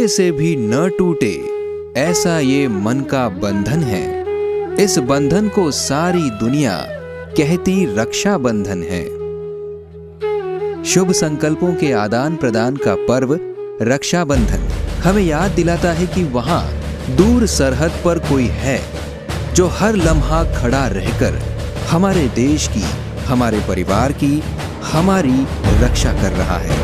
टूटने से भी न टूटे, ऐसा ये मन का बंधन है। इस बंधन को सारी दुनिया कहती रक्षा बंधन है। शुभ संकल्पों के आदान प्रदान का पर्व रक्षाबंधन हमें याद दिलाता है कि वहां दूर सरहद पर कोई है जो हर लम्हा खड़ा रहकर हमारे देश की, हमारे परिवार की, हमारी रक्षा कर रहा है।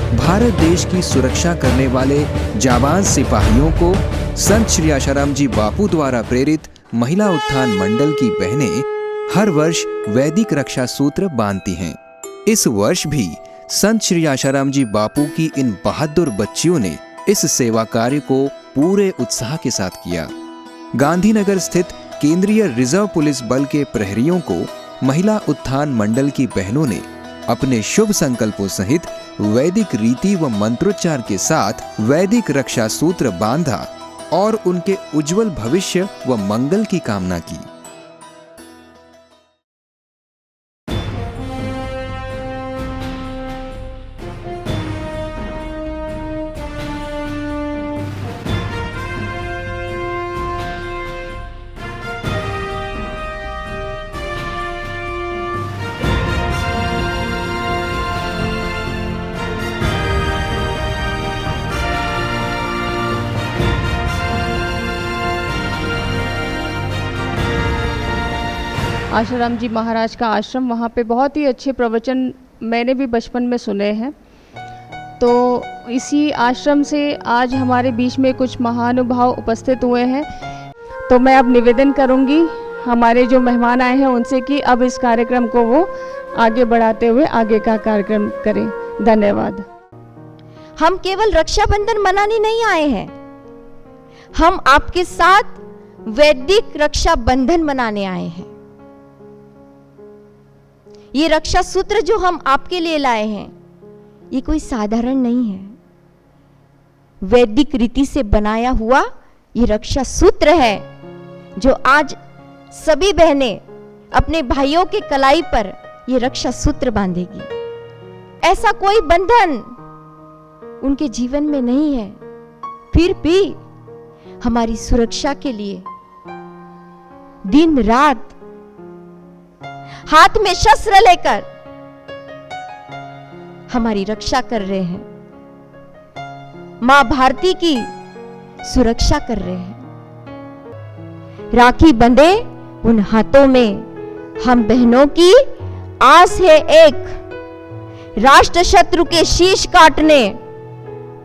भारत देश की सुरक्षा करने वाले जाबाज सिपाहियों को संत श्री आशाराम जी बापू द्वारा प्रेरित महिला उत्थान मंडल की बहनें हर वर्ष वैदिक रक्षा सूत्र बांधती हैं। इस वर्ष भी संत श्री आशाराम जी बापू की इन बहादुर बच्चियों ने इस सेवा कार्य को पूरे उत्साह के साथ किया। गांधीनगर स्थित केंद्रीय रिजर्व पुलिस बल के प्रहरियों को महिला उत्थान मंडल की बहनों ने अपने शुभ संकल्पों सहित वैदिक रीति व मंत्रोच्चार के साथ वैदिक रक्षा सूत्र बांधा और उनके उज्जवल भविष्य व मंगल की कामना की। आशाराम जी महाराज का आश्रम, वहाँ पे बहुत ही अच्छे प्रवचन मैंने भी बचपन में सुने हैं। तो इसी आश्रम से आज हमारे बीच में कुछ महानुभाव उपस्थित हुए हैं। तो मैं अब निवेदन करूँगी हमारे जो मेहमान आए हैं उनसे कि अब इस कार्यक्रम को वो आगे बढ़ाते हुए आगे का कार्यक्रम करें। धन्यवाद। हम केवल रक्षाबंधन मनाने नहीं आए हैं, हम आपके साथ वैदिक रक्षा बंधन मनाने आए हैं। ये रक्षा सूत्र जो हम आपके लिए लाए हैं, ये कोई साधारण नहीं है। वैदिक रीति से बनाया हुआ ये रक्षा सूत्र है जो आज सभी बहनें अपने भाइयों के कलाई पर ये रक्षा सूत्र बांधेगी। ऐसा कोई बंधन उनके जीवन में नहीं है, फिर भी हमारी सुरक्षा के लिए दिन रात हाथ में शस्त्र लेकर हमारी रक्षा कर रहे हैं, मां भारती की सुरक्षा कर रहे हैं। राखी बंधे उन हाथों में हम बहनों की आस है एक, राष्ट्र शत्रु के शीश काटने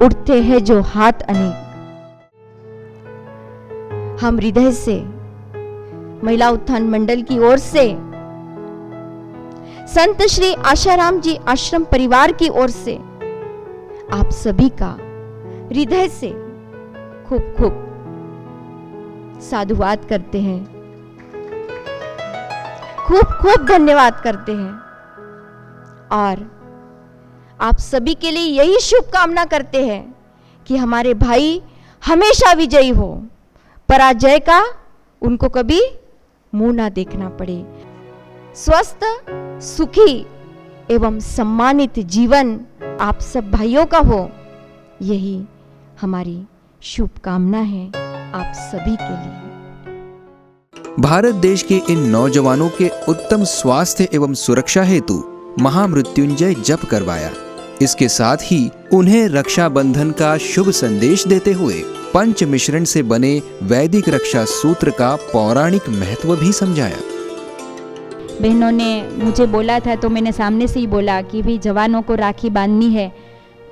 उठते हैं जो हाथ अनेक। हम हृदय से महिला उत्थान मंडल की ओर से, संत श्री आशाराम जी आश्रम परिवार की ओर से आप सभी का हृदय से खूब खूब साधुवाद करते हैं, खूब खूब धन्यवाद करते हैं और आप सभी के लिए यही शुभकामना करते हैं कि हमारे भाई हमेशा विजयी हो, पराजय का उनको कभी मुंह ना देखना पड़े। स्वस्थ, सुखी एवं सम्मानित जीवन आप सब भाइयों का हो, यही हमारी शुभकामना है आप सभी के लिए। भारत देश के इन नौजवानों के उत्तम स्वास्थ्य एवं सुरक्षा हेतु महामृत्युंजय जप करवाया। इसके साथ ही उन्हें रक्षाबंधन का शुभ संदेश देते हुए पंच मिश्रण से बने वैदिक रक्षा सूत्र का पौराणिक महत्व भी समझाया। बहनों ने मुझे बोला था तो मैंने सामने से ही बोला कि भी जवानों को राखी बांधनी है,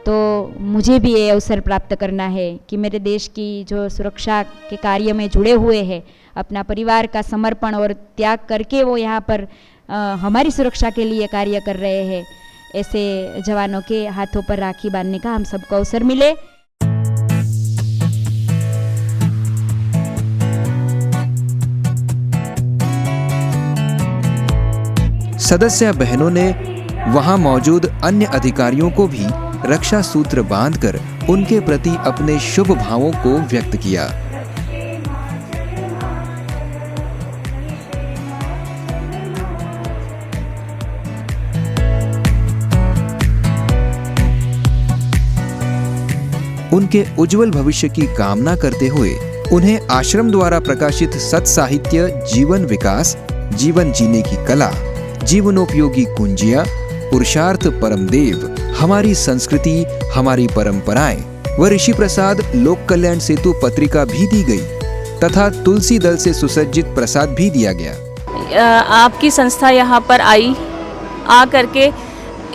तो मुझे भी ये अवसर प्राप्त करना है कि मेरे देश की जो सुरक्षा के कार्य में जुड़े हुए हैं, अपना परिवार का समर्पण और त्याग करके वो यहाँ पर हमारी सुरक्षा के लिए कार्य कर रहे हैं। ऐसे जवानों के हाथों पर राखी बांधने का हम सबको अवसर मिले। सदस्य बहनों ने वहां मौजूद अन्य अधिकारियों को भी रक्षा सूत्र बांधकर उनके प्रति अपने शुभ भावों को व्यक्त किया। उनके उज्जवल भविष्य की कामना करते हुए उन्हें आश्रम द्वारा प्रकाशित सत साहित्य जीवन विकास, जीवन जीने की कला, जीवनोपयोगी कुंजियां, पुरुषार्थ परमदेव, हमारी संस्कृति, हमारी परंपराएं व ऋषि प्रसाद लोक कल्याण सेतु पत्रिका भी दी गई तथा तुलसी दल से सुसज्जित प्रसाद भी दिया गया। आपकी संस्था यहाँ पर आई, आ करके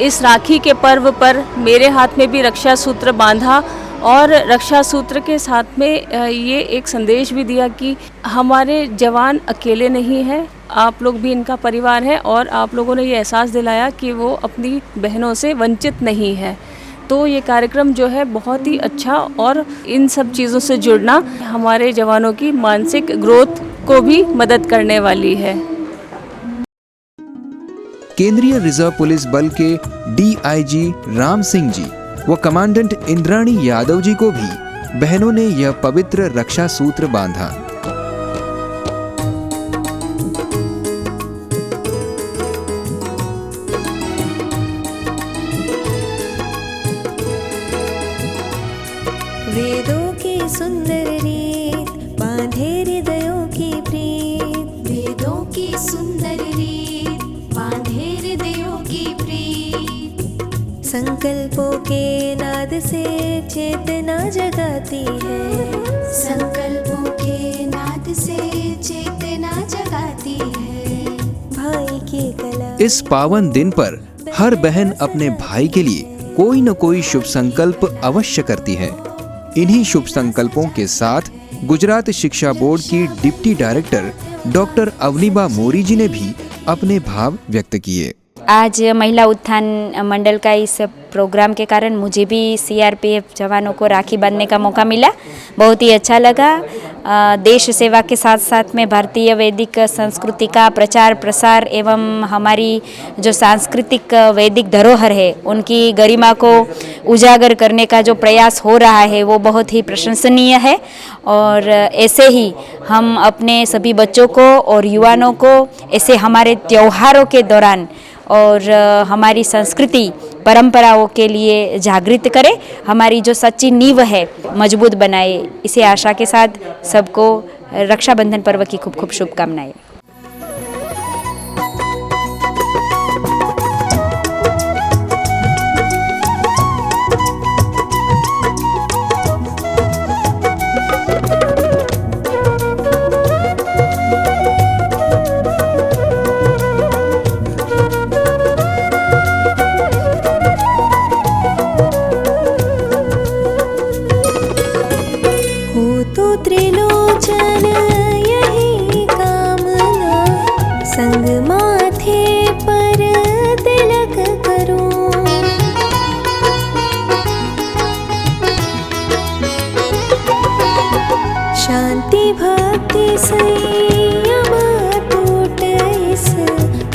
इस राखी के पर्व पर मेरे हाथ में भी रक्षा सूत्र बांधा और रक्षा सूत्र के साथ में ये एक संदेश भी दिया कि हमारे जवान अकेले नहीं हैं, आप लोग भी इनका परिवार है और आप लोगों ने ये एहसास दिलाया कि वो अपनी बहनों से वंचित नहीं है। तो ये कार्यक्रम जो है बहुत ही अच्छा और इन सब चीज़ों से जुड़ना हमारे जवानों की मानसिक ग्रोथ को भी मदद करने वाली है। केंद्रीय रिजर्व पुलिस बल के डीआईजी राम सिंह जी व कमांडेंट इंद्राणी यादव जी को भी बहनों ने यह पवित्र रक्षा सूत्र बांधा। वेदों की सुंदर रीत बांधे हृदयों की प्रीत, वेदों की सुंदर रीत बांधे हृदयों की प्रीत, संकल्पों के नाद से चेतना जगाती है, संकल्पों के नाद से चेतना जगाती है। भाई की कला। इस पावन दिन पर हर बहन अपने भाई के लिए कोई न कोई शुभ संकल्प अवश्य करती है। इन्हीं शुभ संकल्पों के साथ गुजरात शिक्षा बोर्ड की डिप्टी डायरेक्टर डॉक्टर अवनीबा मोरी जी ने भी अपने भाव व्यक्त किए। आज महिला उत्थान मंडल का इस प्रोग्राम के कारण मुझे भी सीआरपीएफ जवानों को राखी बांधने का मौका मिला, बहुत ही अच्छा लगा। देश सेवा के साथ साथ में भारतीय वैदिक संस्कृति का प्रचार प्रसार एवं हमारी जो सांस्कृतिक वैदिक धरोहर है उनकी गरिमा को उजागर करने का जो प्रयास हो रहा है वो बहुत ही प्रशंसनीय है। और ऐसे ही हम अपने सभी बच्चों को और युवाओं को ऐसे हमारे त्योहारों के दौरान और हमारी संस्कृति परंपराओं के लिए जागृत करें, हमारी जो सच्ची नींव है मजबूत बनाए। इसी आशा के साथ सबको रक्षाबंधन पर्व की खूब खूब शुभकामनाएं। त्रिलोचन यही कामना, संग माथे पर तिलक करूं, शांति भक्ति संयम टूट इस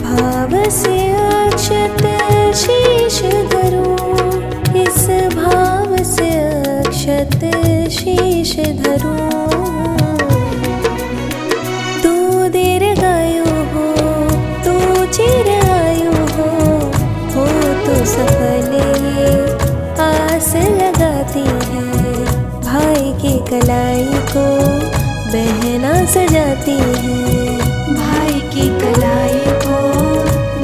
भाव से अक्षत शीश धरूं, इस भाव से अक्षत शीश धरूं। सफल ये आस लगाती है, भाई की कलाई को बहना सजाती है, भाई की कलाई को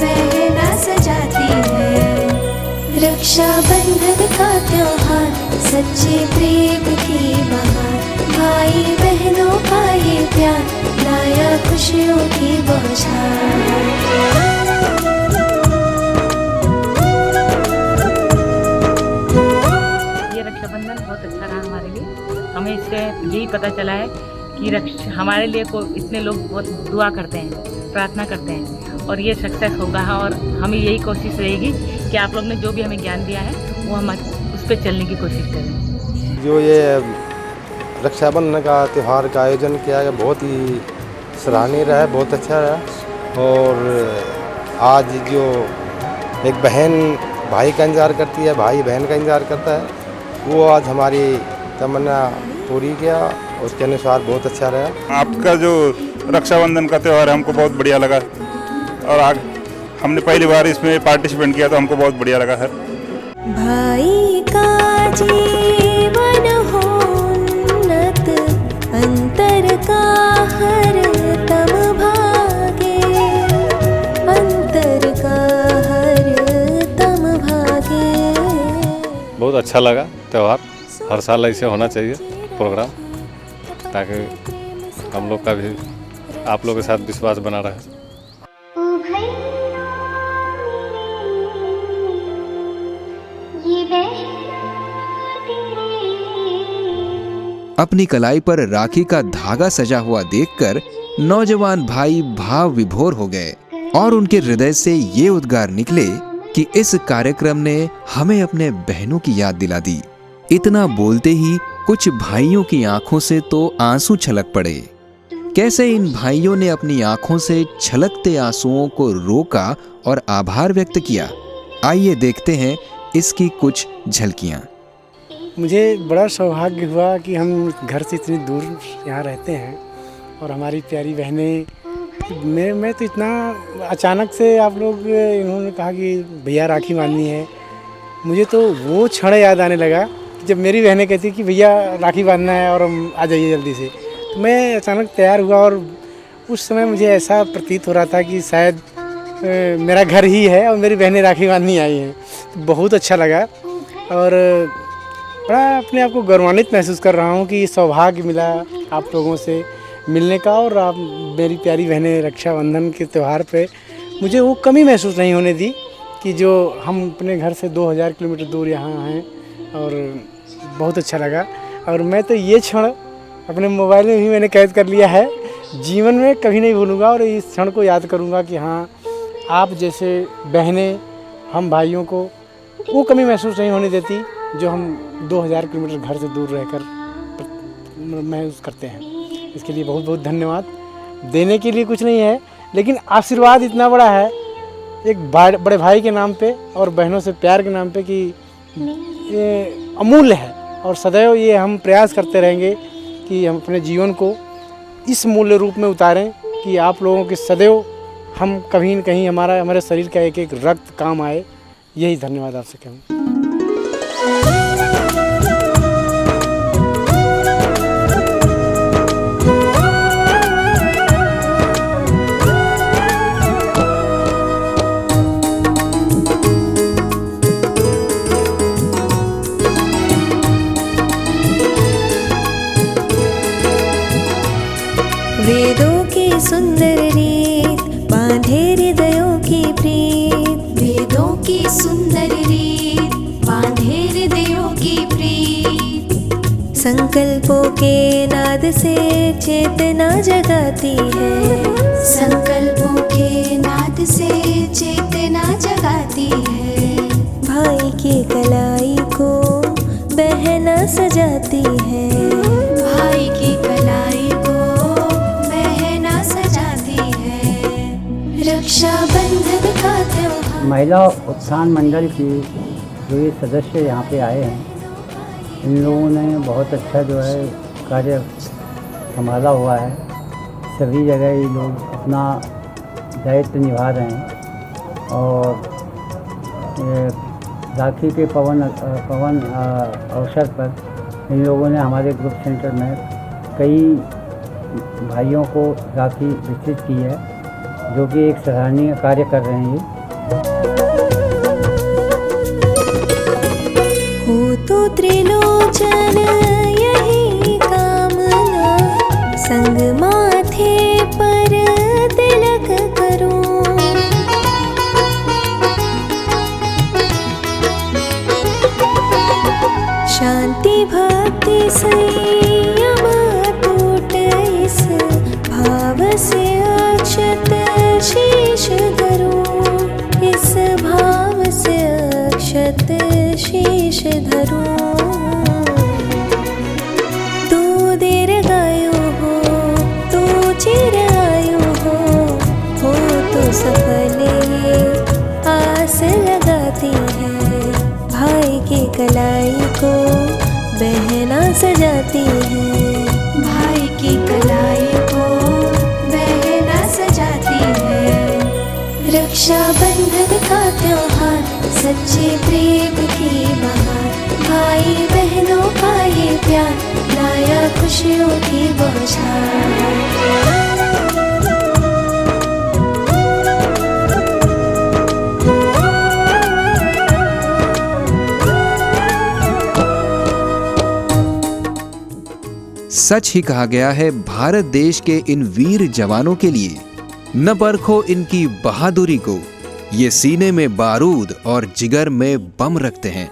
बहना सजाती है। रक्षाबंधन का त्योहार सच्चे प्रेम की बहार, भाई बहनों का ये प्यार लाया खुशियों की बौछार। हमें इससे यही पता चला है कि हमारे लिए इतने लोग बहुत दुआ करते हैं, प्रार्थना करते हैं और ये सक्सेस होगा। और हमें यही कोशिश रहेगी कि आप लोग ने जो भी हमें ज्ञान दिया है वो हम उस पर चलने की कोशिश करें। जो ये रक्षाबंधन का त्यौहार का आयोजन किया गया बहुत ही सराहनीय रहा है, बहुत अच्छा रहा। और आज जो एक बहन भाई का इंतज़ार करती है, भाई बहन का इंतज़ार करता है, वो आज हमारी तमन्ना पूरी किया, उसके अनुसार बहुत अच्छा रहा। आपका जो रक्षाबंधन का त्यौहार है हमको बहुत बढ़िया लगा और आज हमने पहली बार इसमें पार्टिसिपेट किया तो हमको बहुत बढ़िया लगा है। भाई का जीवन अच्छा लगा त्यौहार। हर साल ऐसे होना चाहिए प्रोग्राम, ताकि हम लोग का भी आप लोगों के साथ विश्वास बना रहे। अपनी कलाई पर राखी का धागा सजा हुआ देखकर नौजवान भाई भाव विभोर हो गए और उनके हृदय से ये उद्गार निकले कि इस कार्यक्रम ने हमें अपने बहनों की याद दिला दी। इतना बोलते ही कुछ भाइयों की आंखों से तो आंसू छलक पड़े। कैसे इन भाइयों ने अपनी आंखों से छलकते आंसुओं को रोका और आभार व्यक्त किया, आइए देखते हैं इसकी कुछ झलकियां। मुझे बड़ा सौभाग्य हुआ कि हम घर से इतनी दूर यहाँ रहते हैं और हमारी प्यारी बहनें, मैं तो इतना अचानक से आप लोग इन्होंने कहा कि भैया राखी बांधनी है, मुझे तो वो क्षण याद आने लगा कि जब मेरी बहनें कहती कि भैया राखी बांधना है और हम आ जाइए जल्दी से, तो मैं अचानक तैयार हुआ और उस समय मुझे ऐसा प्रतीत हो रहा था कि शायद मेरा घर ही है और मेरी बहनें राखी बांधनी आई हैं। तो बहुत अच्छा लगा और बड़ा अपने आप को गौरवान्वित महसूस कर रहा हूँ कि सौभाग्य मिला आप लोगों से मिलने का। और आप मेरी प्यारी बहनें रक्षाबंधन के त्यौहार पे मुझे वो कमी महसूस नहीं होने दी कि जो हम अपने घर से 2000 किलोमीटर दूर यहाँ हैं, और बहुत अच्छा लगा। और मैं तो ये क्षण अपने मोबाइल में भी मैंने कैद कर लिया है, जीवन में कभी नहीं भूलूंगा और इस क्षण को याद करूँगा कि हाँ, आप जैसे बहनें हम भाइयों को वो कमी महसूस नहीं होने देती जो हम 2000 किलोमीटर घर से दूर रहकर महसूस करते हैं। इसके लिए बहुत बहुत धन्यवाद। देने के लिए कुछ नहीं है, लेकिन आशीर्वाद इतना बड़ा है एक बड़े भाई के नाम पे और बहनों से प्यार के नाम पे कि ये अमूल्य है। और सदैव ये हम प्रयास करते रहेंगे कि हम अपने जीवन को इस मूल्य रूप में उतारें कि आप लोगों के सदैव हम कहीं न कहीं हमारे शरीर का एक एक रक्त काम आए। यही धन्यवाद आपसे कहूँ। वेदों की सुंदर रीत बांधे हृदयों की प्रीत, वेदों की सुंदर रीत बांधे हृदयों की प्रीत, संकल्पों के नाद से चेतना जगाती है, संकल्पों के नाद से चेतना जगाती है, भाई की कलाई को बहना सजाती है, भाई की कलाई को बहना सजाती है, रक्षाबंधन का त्योहार। महिला उत्थान मंडल की जो ये सदस्य यहाँ पे आए हैं, इन लोगों ने बहुत अच्छा जो है कार्य संभाला हुआ है। सभी जगह ये लोग अपना दायित्व निभा रहे हैं और राखी के पावन अवसर पर इन लोगों ने हमारे ग्रुप सेंटर में कई भाइयों को राखी वितरित की है, जो कि एक सराहनीय कार्य कर रहे हैं। हो तो त्रिलोचन यही कामना, संग माथे पर तिलक करूं, शांति भक्ति संयम टूट इस भाव से अक्षत शीश धरूं, इस भाव से अक्षत शीश धरूं। तू दीर्घायु हो, तू चिरायु हो तो सफल ये आस लगाती है, भाई की कलाई को बहना सजाती है, भाई की कलाई को बहना सजाती है, रक्षाबंधन का त्योहार सच्चे प्रेम की बहार, भाई बहनों का ये प्यार लाया खुशियों की बौछार। सच ही कहा गया है, भारत देश के इन वीर जवानों के लिए न परखो इनकी बहादुरी को, ये सीने में बारूद और जिगर में बम रखते हैं।